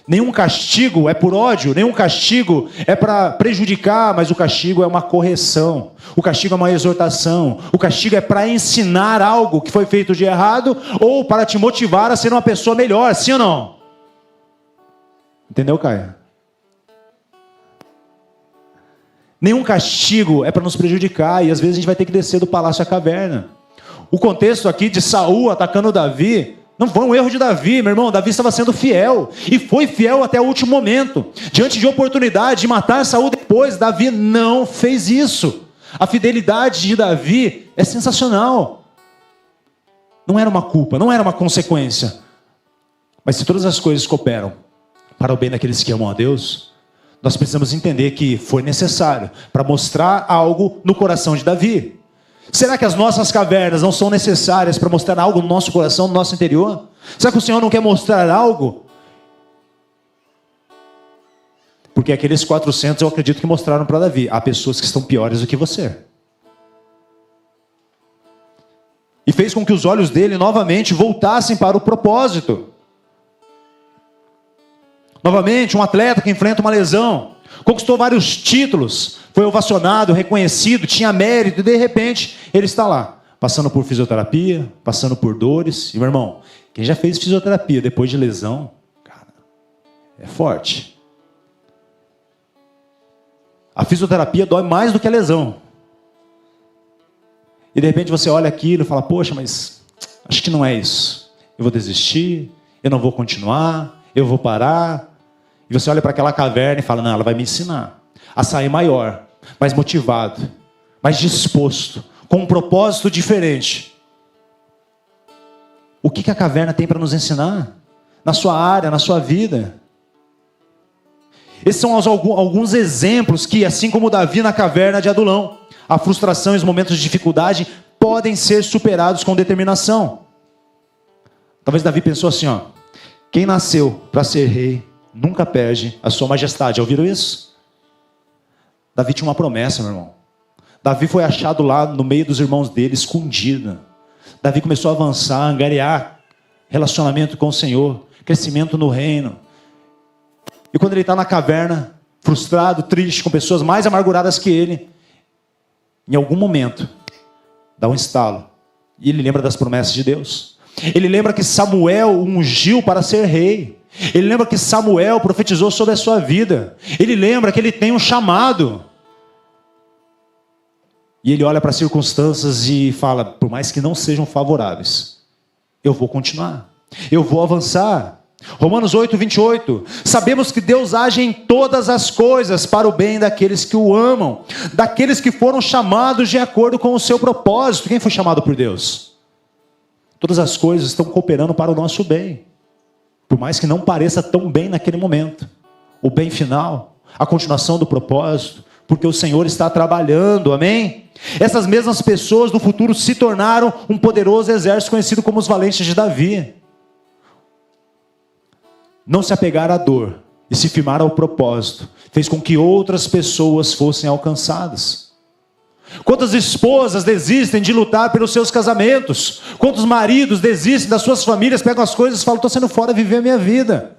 Nenhum castigo é por ódio, nenhum castigo é para prejudicar, mas o castigo é uma correção, o castigo é uma exortação, o castigo é para ensinar algo que foi feito de errado ou para te motivar a ser uma pessoa melhor, sim ou não? Entendeu, Caio? Nenhum castigo é para nos prejudicar e às vezes a gente vai ter que descer do palácio à caverna. O contexto aqui de Saul atacando Davi não foi um erro de Davi, meu irmão. Davi estava sendo fiel. E foi fiel até o último momento. Diante de oportunidade de matar Saul depois, Davi não fez isso. A fidelidade de Davi é sensacional. Não era uma culpa, não era uma consequência. Mas se todas as coisas cooperam para o bem daqueles que amam a Deus, nós precisamos entender que foi necessário para mostrar algo no coração de Davi. Será que as nossas cavernas não são necessárias para mostrar algo no nosso coração, no nosso interior? Será que o Senhor não quer mostrar algo? Porque aqueles 400 eu acredito que mostraram para Davi. Há pessoas que estão piores do que você. E fez com que os olhos dele novamente voltassem para o propósito. Novamente, um atleta que enfrenta uma lesão, conquistou vários títulos, foi ovacionado, reconhecido, tinha mérito, e de repente ele está lá, passando por fisioterapia, passando por dores. E meu irmão, quem já fez fisioterapia depois de lesão, cara, é forte. A fisioterapia dói mais do que a lesão. E de repente você olha aquilo e fala, poxa, mas acho que não é isso. Eu vou desistir, eu não vou continuar, eu vou parar. E você olha para aquela caverna e fala, não, ela vai me ensinar a sair maior, mais motivado, mais disposto, com um propósito diferente. O que a caverna tem para nos ensinar? Na sua área, na sua vida. Esses são alguns exemplos que, assim como Davi na caverna de Adulão, a frustração e os momentos de dificuldade podem ser superados com determinação. Talvez Davi pensou assim, ó, quem nasceu para ser rei nunca perde a sua majestade. Já ouviram isso? Davi tinha uma promessa, meu irmão. Davi foi achado lá no meio dos irmãos dele, escondido. Davi começou a avançar, angariar relacionamento com o Senhor, crescimento no reino. E quando ele está na caverna, frustrado, triste, com pessoas mais amarguradas que ele, em algum momento, dá um estalo. E ele lembra das promessas de Deus. Ele lembra que Samuel o ungiu para ser rei. Ele lembra que Samuel profetizou sobre a sua vida. Ele lembra que ele tem um chamado. E ele olha para as circunstâncias e fala, por mais que não sejam favoráveis, eu vou continuar, eu vou avançar. Romanos 8, 28. Sabemos que Deus age em todas as coisas para o bem daqueles que o amam, daqueles que foram chamados de acordo com o seu propósito. Quem foi chamado por Deus? Todas as coisas estão cooperando para o nosso bem, por mais que não pareça tão bem naquele momento. O bem final, a continuação do propósito, porque o Senhor está trabalhando, amém? Essas mesmas pessoas no futuro se tornaram um poderoso exército conhecido como os valentes de Davi. Não se apegar à dor e se firmar ao propósito fez com que outras pessoas fossem alcançadas. Quantas esposas desistem de lutar pelos seus casamentos? Quantos maridos desistem das suas famílias, pegam as coisas e falam, estou saindo fora viver a minha vida.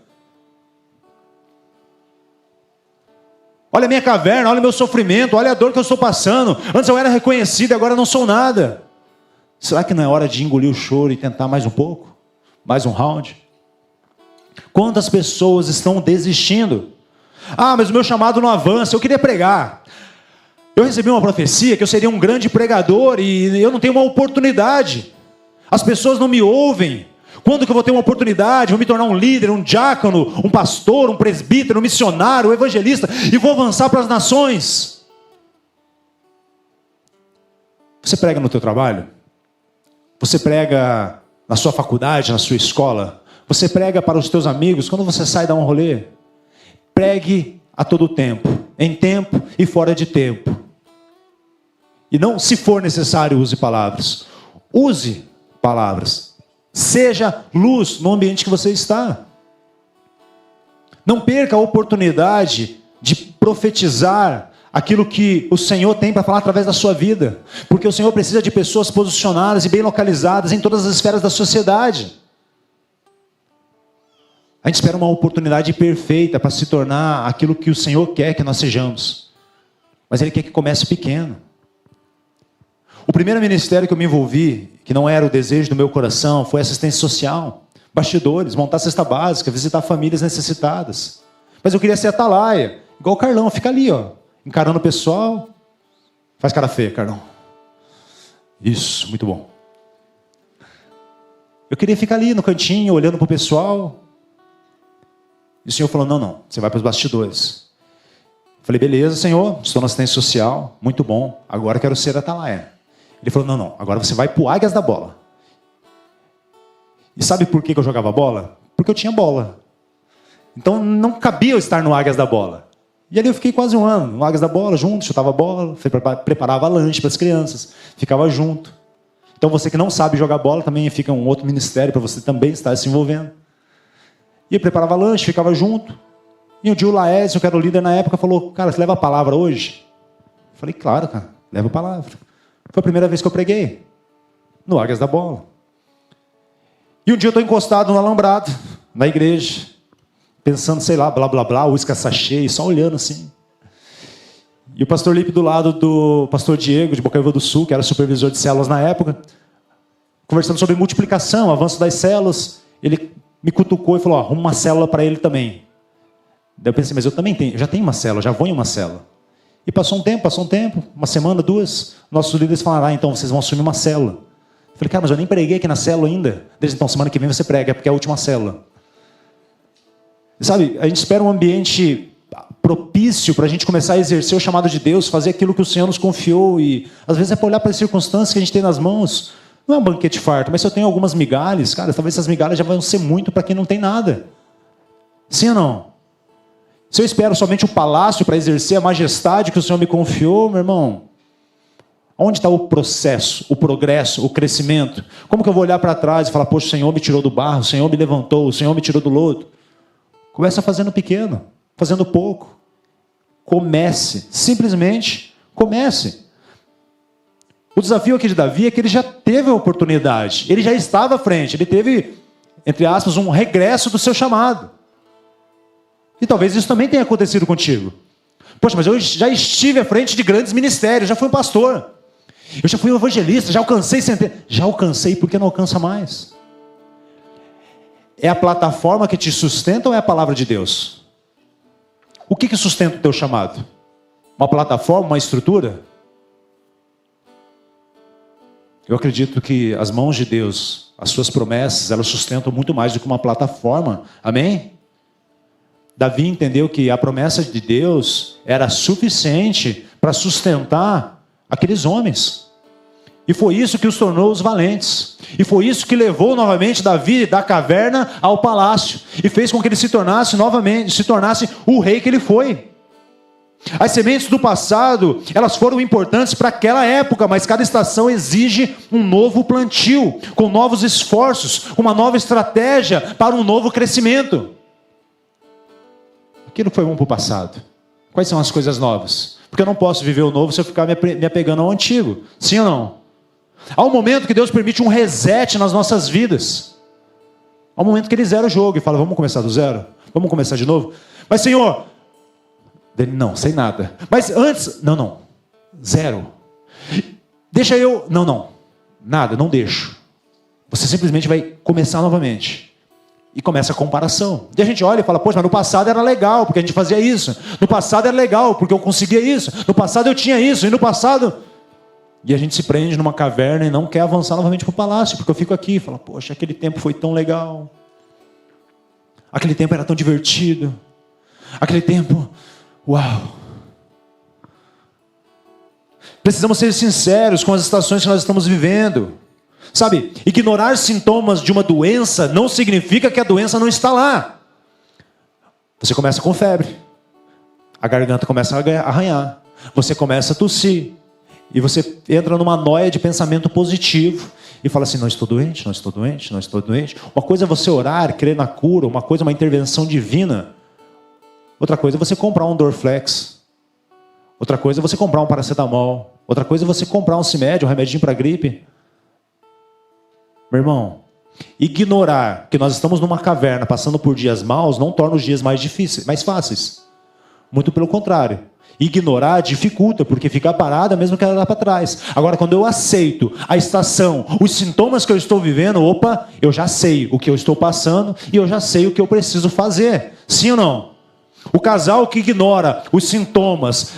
Olha a minha caverna, olha o meu sofrimento, olha a dor que eu estou passando. Antes eu era reconhecido, agora não sou nada. Será que não é hora de engolir o choro e tentar mais um pouco? Mais um round? Quantas pessoas estão desistindo? Ah, mas o meu chamado não avança, eu queria pregar. Eu recebi uma profecia que eu seria um grande pregador e eu não tenho uma oportunidade. As pessoas não me ouvem. Quando que eu vou ter uma oportunidade? Vou me tornar um líder, um diácono, um pastor, um presbítero, um missionário, um evangelista e vou avançar para as nações. Você prega no teu trabalho? Você prega na sua faculdade, na sua escola? Você prega para os teus amigos quando você sai dar um rolê? Pregue a todo tempo, em tempo e fora de tempo. E não, se for necessário, use palavras. Use palavras. Seja luz no ambiente que você está. Não perca a oportunidade de profetizar aquilo que o Senhor tem para falar através da sua vida. Porque o Senhor precisa de pessoas posicionadas e bem localizadas em todas as esferas da sociedade. A gente espera uma oportunidade perfeita para se tornar aquilo que o Senhor quer que nós sejamos. Mas Ele quer que comece pequeno. O primeiro ministério que eu me envolvi, que não era o desejo do meu coração, foi assistência social. Bastidores, montar cesta básica, visitar famílias necessitadas. Mas eu queria ser atalaia, igual o Carlão, fica ali, ó, encarando o pessoal. Faz cara feia, Carlão. Isso, muito bom. Eu queria ficar ali no cantinho, olhando para o pessoal. E o Senhor falou, não, você vai para os bastidores. Eu falei, beleza, Senhor, estou na assistência social, muito bom, agora quero ser atalaia. Ele falou, não, agora você vai para o Águias da Bola. E sabe por que eu jogava bola? Porque eu tinha bola. Então não cabia eu estar no Águias da Bola. E ali eu fiquei quase um ano, no Águias da Bola, junto, chutava bola, preparava lanche para as crianças, ficava junto. Então você que não sabe jogar bola, também fica um outro ministério para você também estar se envolvendo. E eu preparava lanche, ficava junto. E um dia o Laésio, que era o líder na época, falou, cara, você leva a palavra hoje? Eu falei, claro, cara, leva a palavra. Foi a primeira vez que eu preguei, no Águias da Bola. E um dia eu estou encostado no alambrado, na igreja, pensando, sei lá, blá, blá, blá, uísque sachê, só olhando assim. E o pastor Lipe do lado do pastor Diego, de Bocaiúva do Sul, que era supervisor de células na época, conversando sobre multiplicação, avanço das células, ele me cutucou e falou, arruma uma célula para ele também. Daí eu pensei, mas eu também tenho, eu já tenho uma célula, já vou em uma célula. E passou um tempo, uma semana, duas, nossos líderes falaram, então vocês vão assumir uma célula. Eu falei, cara, mas eu nem preguei aqui na célula ainda. Desde então, semana que vem você prega, porque é a última célula. E sabe, a gente espera um ambiente propício para a gente começar a exercer o chamado de Deus, fazer aquilo que o Senhor nos confiou. E às vezes é para olhar para as circunstâncias que a gente tem nas mãos. Não é um banquete farto, mas se eu tenho algumas migalhas, cara, talvez essas migalhas já vão ser muito para quem não tem nada. Sim ou não? Se eu espero somente o palácio para exercer a majestade que o Senhor me confiou, meu irmão, onde está o processo, o progresso, o crescimento? Como que eu vou olhar para trás e falar, poxa, o Senhor me tirou do barro, o Senhor me levantou, o Senhor me tirou do lodo? Começa fazendo pequeno, fazendo pouco. Comece, simplesmente comece. O desafio aqui de Davi é que ele já teve a oportunidade, ele já estava à frente, ele teve, entre aspas, um regresso do seu chamado. E talvez isso também tenha acontecido contigo. Poxa, mas eu já estive à frente de grandes ministérios, já fui um pastor, eu já fui um evangelista, já alcancei centenas. Já alcancei, porque não alcança mais? É a plataforma que te sustenta ou é a palavra de Deus? O que sustenta o teu chamado? Uma plataforma, uma estrutura? Eu acredito que as mãos de Deus, as suas promessas, elas sustentam muito mais do que uma plataforma. Amém? Davi entendeu que a promessa de Deus era suficiente para sustentar aqueles homens. E foi isso que os tornou os valentes. E foi isso que levou novamente Davi da caverna ao palácio. E fez com que ele se tornasse o rei que ele foi. As sementes do passado, elas foram importantes para aquela época, mas cada estação exige um novo plantio, com novos esforços, uma nova estratégia para um novo crescimento. Aquilo foi bom para o passado. Quais são as coisas novas? Porque eu não posso viver o novo se eu ficar me apegando ao antigo. Sim ou não? Há um momento que Deus permite um reset nas nossas vidas. Há um momento que Ele zera o jogo e fala, vamos começar do zero? Vamos começar de novo? Mas Senhor, não, sem nada. Mas antes, não, zero. Deixa eu, não, nada, não deixo. Você simplesmente vai começar novamente. E começa a comparação. E a gente olha e fala, poxa, mas no passado era legal, porque a gente fazia isso. No passado era legal, porque eu conseguia isso. No passado eu tinha isso, e no passado... E a gente se prende numa caverna e não quer avançar novamente para o palácio, porque eu fico aqui e falo, poxa, aquele tempo foi tão legal. Aquele tempo era tão divertido. Aquele tempo, uau. Precisamos ser sinceros com as estações que nós estamos vivendo. Sabe, ignorar sintomas de uma doença não significa que a doença não está lá. Você começa com febre. A garganta começa a arranhar. Você começa a tossir. E você entra numa noia de pensamento positivo. E fala assim, não estou doente, não estou doente, não estou doente. Uma coisa é você orar, crer na cura. Uma coisa é uma intervenção divina. Outra coisa é você comprar um Dorflex. Outra coisa é você comprar um paracetamol. Outra coisa é você comprar um Cimed, um remedinho para gripe. Meu irmão, ignorar que nós estamos numa caverna passando por dias maus não torna os dias mais difíceis, mais fáceis. Muito pelo contrário. Ignorar dificulta, porque fica parada mesmo que ela dá para trás. Agora, quando eu aceito a estação, os sintomas que eu estou vivendo, opa, eu já sei o que eu estou passando e eu já sei o que eu preciso fazer. Sim ou não? O casal que ignora os sintomas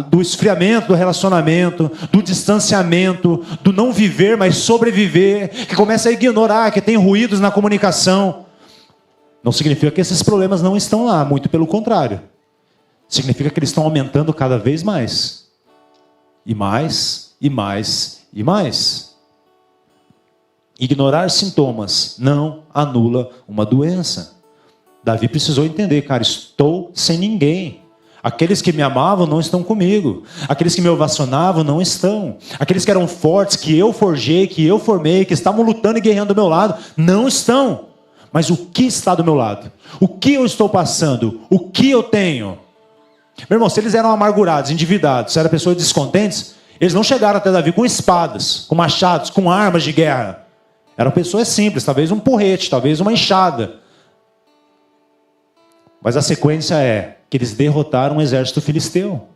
do esfriamento do relacionamento, do distanciamento, do não viver, mas sobreviver, que começa a ignorar que tem ruídos na comunicação, não significa que esses problemas não estão lá, muito pelo contrário. Significa que eles estão aumentando cada vez mais. E mais, e mais, e mais. Ignorar sintomas não anula uma doença. Davi precisou entender, cara, estou sem ninguém. Aqueles que me amavam não estão comigo. Aqueles que me ovacionavam não estão. Aqueles que eram fortes, que eu forjei, que eu formei, que estavam lutando e guerreando do meu lado, não estão. Mas o que está do meu lado? O que eu estou passando? O que eu tenho? Meu irmão, se eles eram amargurados, endividados, se eram pessoas descontentes, eles não chegaram até Davi com espadas, com machados, com armas de guerra. Eram pessoas simples, talvez um porrete, talvez uma enxada. Mas a sequência é que eles derrotaram um exército filisteu.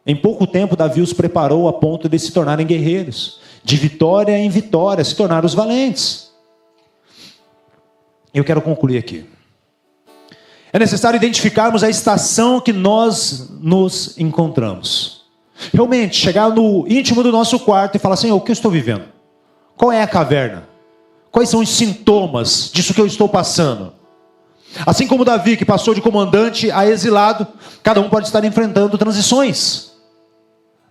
Em pouco tempo, Davi os preparou a ponto de se tornarem guerreiros. De vitória em vitória, se tornaram os valentes. Eu quero concluir aqui. É necessário identificarmos a estação que nós nos encontramos. Realmente, chegar no íntimo do nosso quarto e falar, Senhor, o que eu estou vivendo? Qual é a caverna? Quais são os sintomas disso que eu estou passando? Assim como Davi, que passou de comandante a exilado, cada um pode estar enfrentando transições.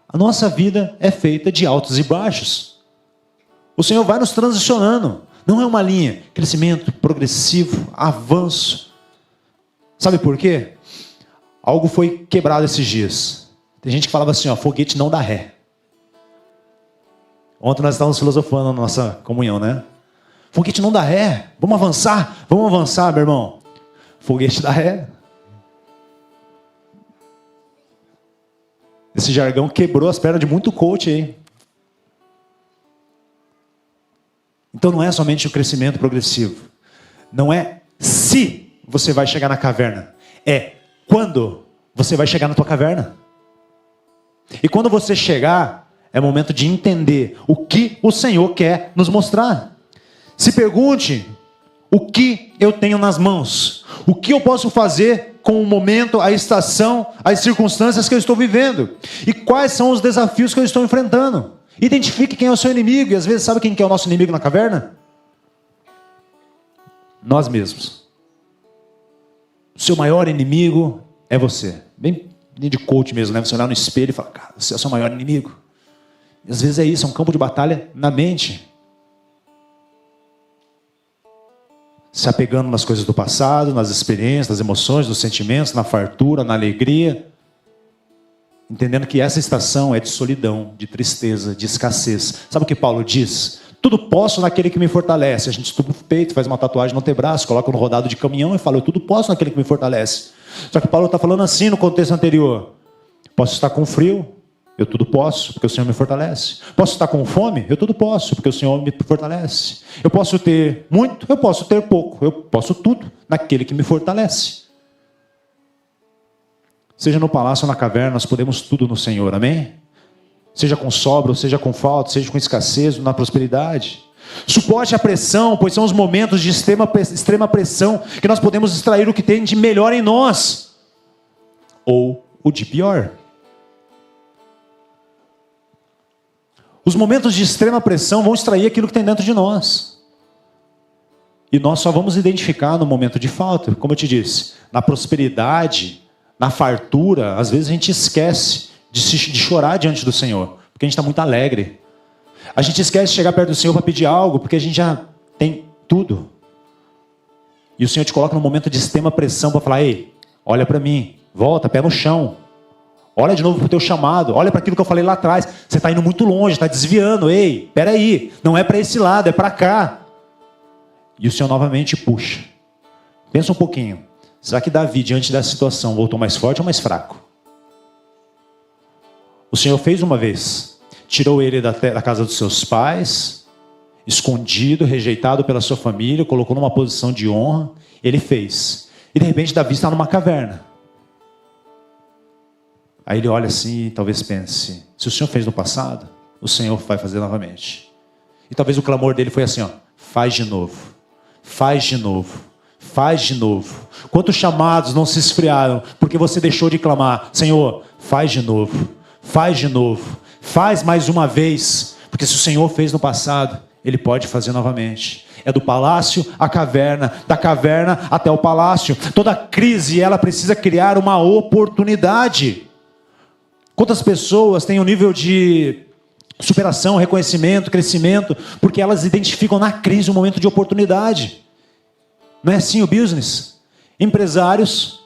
A nossa vida é feita de altos e baixos. O Senhor vai nos transicionando. Não é uma linha, crescimento progressivo, avanço. Sabe por quê? Algo foi quebrado esses dias. Tem gente que falava assim, ó, foguete não dá ré. Ontem nós estávamos filosofando na nossa comunhão, né? Foguete não dá ré. Vamos avançar, meu irmão. Foguete dá ré. Esse jargão quebrou as pernas de muito coach aí. Então não é somente o crescimento progressivo. Não é se você vai chegar na caverna. É quando você vai chegar na tua caverna. E quando você chegar, é momento de entender o que o Senhor quer nos mostrar. Se pergunte O que eu tenho nas mãos? O que eu posso fazer com o momento, a estação, as circunstâncias que eu estou vivendo? E quais são os desafios que eu estou enfrentando? Identifique quem é o seu inimigo. E às vezes sabe quem que é o nosso inimigo na caverna? Nós mesmos. O seu maior inimigo é você. Bem de coach mesmo, né? Você olhar no espelho e falar, cara, você é o seu maior inimigo. E às vezes é isso, é um campo de batalha na mente. Se apegando nas coisas do passado, nas experiências, nas emoções, nos sentimentos, na fartura, na alegria. Entendendo que essa estação é de solidão, de tristeza, de escassez. Sabe o que Paulo diz? Tudo posso naquele que me fortalece. A gente estupa o peito, faz uma tatuagem no antebraço, coloca no rodado de caminhão e fala, eu tudo posso naquele que me fortalece. Só que Paulo está falando assim no contexto anterior. Posso estar com frio, eu tudo posso, porque o Senhor me fortalece. Posso estar com fome? Eu tudo posso, porque o Senhor me fortalece. Eu posso ter muito, eu posso ter pouco. Eu posso tudo naquele que me fortalece. Seja no palácio ou na caverna, nós podemos tudo no Senhor, amém? Seja com sobra, ou seja com falta, seja com escassez, na prosperidade. Suporte a pressão, pois são os momentos de extrema pressão que nós podemos extrair o que tem de melhor em nós. Ou o de pior. Os momentos de extrema pressão vão extrair aquilo que tem dentro de nós. E nós só vamos identificar no momento de falta. Como eu te disse, na prosperidade, na fartura, às vezes a gente esquece de chorar diante do Senhor, porque a gente está muito alegre. A gente esquece de chegar perto do Senhor para pedir algo, porque a gente já tem tudo. E o Senhor te coloca num momento de extrema pressão para falar, ei, olha para mim, volta, pé no chão. Olha de novo para o teu chamado, olha para aquilo que eu falei lá atrás. Você está indo muito longe, está desviando. Ei, peraí, não é para esse lado, é para cá. E o Senhor novamente puxa. Pensa um pouquinho. Será que Davi, diante dessa situação, voltou mais forte ou mais fraco? O Senhor fez uma vez. Tirou ele da casa dos seus pais, escondido, rejeitado pela sua família, colocou numa posição de honra. Ele fez. E de repente Davi está numa caverna. Aí ele olha assim e talvez pense, se o Senhor fez no passado, o Senhor vai fazer novamente. E talvez o clamor dele foi assim, ó, faz de novo, faz de novo, faz de novo. Quantos chamados não se esfriaram porque você deixou de clamar, Senhor, faz de novo, faz de novo, faz mais uma vez, porque se o Senhor fez no passado, Ele pode fazer novamente. É do palácio à caverna, da caverna até o palácio. Toda crise, ela precisa criar uma oportunidade. Quantas pessoas têm um nível de superação, reconhecimento, crescimento, porque elas identificam na crise um momento de oportunidade. Não é assim o business? Empresários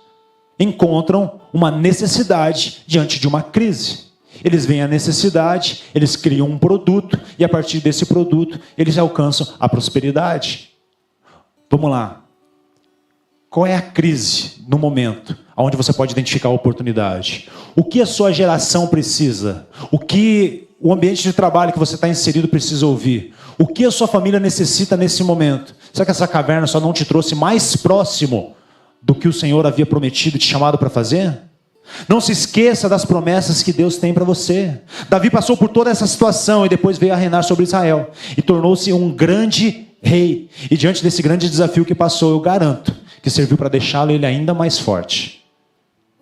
encontram uma necessidade diante de uma crise. Eles veem a necessidade, eles criam um produto, e a partir desse produto, eles alcançam a prosperidade. Vamos lá. Qual é a crise no momento onde você pode identificar a oportunidade? O que a sua geração precisa? O que o ambiente de trabalho que você está inserido precisa ouvir? O que a sua família necessita nesse momento? Será que essa caverna só não te trouxe mais próximo do que o Senhor havia prometido e te chamado para fazer? Não se esqueça das promessas que Deus tem para você. Davi passou por toda essa situação e depois veio a reinar sobre Israel. E tornou-se um grande rei. E diante desse grande desafio que passou, eu garanto que serviu para deixá-lo ele ainda mais forte.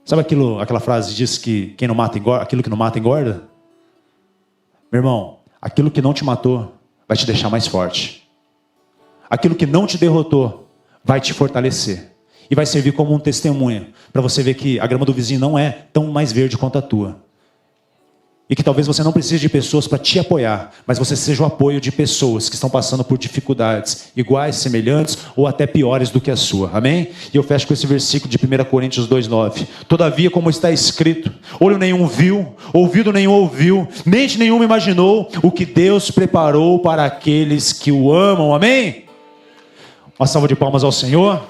Sabe aquela frase que diz que quem não mata engorda, aquilo que não mata engorda? Meu irmão, aquilo que não te matou vai te deixar mais forte. Aquilo que não te derrotou vai te fortalecer. E vai servir como um testemunho para você ver que a grama do vizinho não é tão mais verde quanto a tua. E que talvez você não precise de pessoas para te apoiar, mas você seja o apoio de pessoas que estão passando por dificuldades iguais, semelhantes ou até piores do que a sua. Amém? E eu fecho com esse versículo de 1 Coríntios 2,9. Todavia, como está escrito, olho nenhum viu, ouvido nenhum ouviu, mente nenhuma imaginou o que Deus preparou para aqueles que o amam. Amém? Uma salva de palmas ao Senhor.